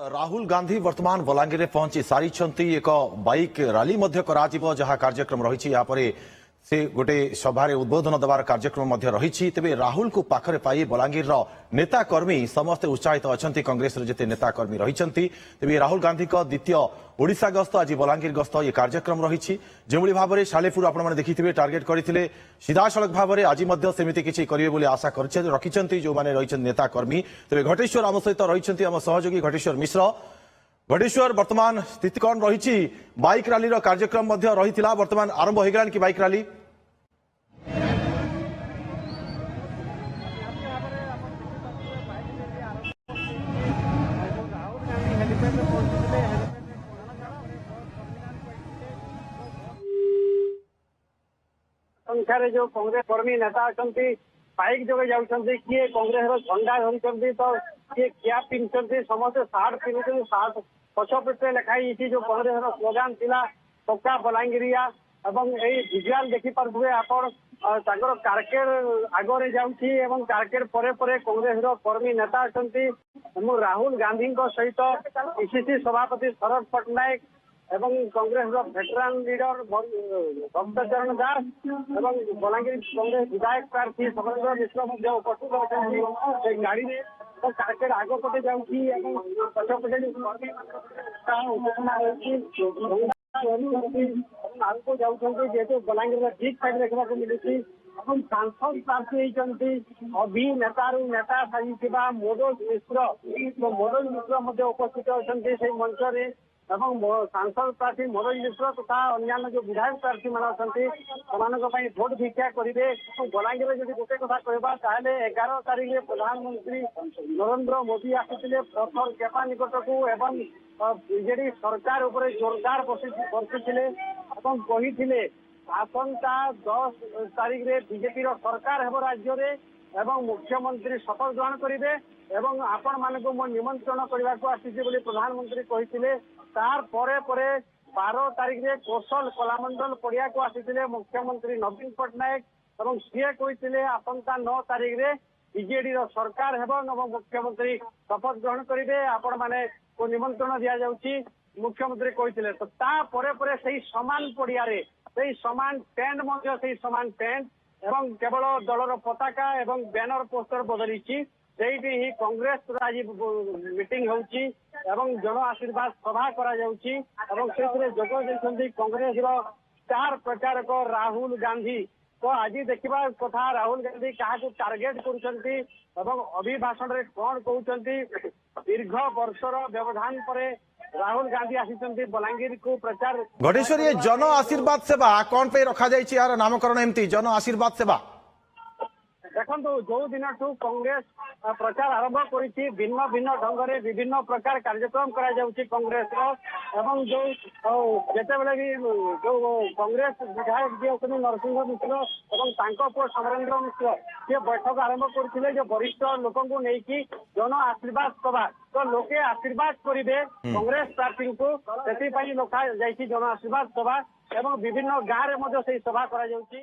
राहुल गांधी वर्तमान बलांगीर में पहुंची सारी एक बाइक रैली जहाँ कार्यक्रम रही से गोटे सभारे उद्बोधन देवार कार्यक्रम रही तेज राहुल को पाखरे पाई बलांगीर नेता कर्मी समस्ते उत्साहित अच्छा कांग्रेस जिते नेता कर्मी रही तेज राहुल गांधी द्वितीय ओडिशा गस्त आज बलांगीर गस्त ये कार्यक्रम रही जो भाव में सालेपुर आपने देखिथे टार्गेट करते सीधासलख भाव में आज सेमती किसी करेंगे आशा रखिंट जो मैंने रही नेता कर्मी तेज घटेश्वर आम सहित रही आम सहयोगी घटेश्वर मिश्र घटेश्वर वर्तमान स्थिति कौन रही बाइक रैली कार्यक्रम रही वर्तमान आरंभ हो गलानी कि बाइक रैली संख्यार जो कांग्रेस कर्मी नेता अच्छा बाइक जोगे जाऊँच किए कांग्रेस झंडा धरी तो किए क्या पिंधुंट समस्त सार्ट पिंधुं सार्ट पछपटे लिखाई जो कांग्रेस स्लोगान थिला पक्का बलांगीरिया एवं यही विजुआल देखिपे आपण कारकेड आगे जाऊँगी कारकेड पर कांग्रेस कर्मी नेता अच्छा राहुल गांधी सहित पीसीसी सभापति शरद पट्टनायक एवं कांग्रेस भेटरान लीडर भक्तचरण दास एवं बलांगीर कांग्रेस विधायक प्रार्थी समरेंद्र मिश्र उपस्थित अच्छे गाड़ी में कारकेड आग पटे जाऊँगी पछपटे आगे जाऊँगी जेहेतु बलांगीर ठीक साइड देखा मिली सांसद प्रार्थी अभी नेतारू नेता साजी मनोज मिश्र मनोज मिश्र उपस्थित अच्छा मंच में एवं सांसद प्रार्थी मनोज मिश्र तथा अन्य जो विधायक प्रार्थी मैंने भोट भिक्षा करेंगे बलांगीर जब गोटे कथा कहवा 11 तारीख में प्रधानमंत्री नरेंद्र मोदी आसते पथर केपा निकट को एवं बीजेडी सरकार उपर जोरदार बसते कही आसंता 10 तारीख में बीजेपी सरकार है राज्य में एवं मुख्यमंत्री शपथ ग्रहण करेंगे एवं आपण मानक निमंत्रण करने को आसी प्रधानमंत्री कहते तार परे 12 तारीख में कौशल कलामंडल पड़िया को आसी मुख्यमंत्री नवीन पट्टनायक एवं सी कहते आसंता 9 तारीख में बीजेडी सरकार है मुख्यमंत्री शपथ ग्रहण करेंगे आपण माने को निमंत्रण दि जाऊँगी मुख्यमंत्री कहते तो तापर से समान पड़िया समान टेंट समान टेंट एवं केवल दलर पताका एवं बैनर पोस्टर बदली ही कांग्रेस आज मीटिंग होची एवं जन आशीर्वाद सभा करा जाउची एवं जोग देइछन्ती कांग्रेस स्टार प्रचारक राहुल गांधी तो आज देखा कथा राहुल गांधी क्या टार्गेट करुछन्ती एवं अभिभाषण रे कौन कहउछन्ती दीर्घ वर्षर व्यवधान पर राहुल गांधी आसी बलांगीर को प्रचार घटेश्वर ये जन आशीर्वाद सेवा कौन पे रखा जाइए यार नामकरण एमती जन आशीर्वाद सेवा देखो जो दिन कांग्रेस प्रचार आरंभ करी भिन्न भिन्न ढंग से विभिन्न प्रकार कार्यक्रम करा जाउची कांग्रेस एवं जो जिते बड़े भी जो कांग्रेस विधायक जी अच्छे नरसिंह मिश्र एवं पुओ समरेंद्र मिश्र ये बैठक आरंभ करते जो वरिष्ठ लोक नहीं जन आशीर्वाद सभा तो लोके आशीर्वाद करेंगे कांग्रेस प्रार्थी को से लोका जन आशीर्वाद सभा एवं विभिन्न गाँव में सभा करा जाउची।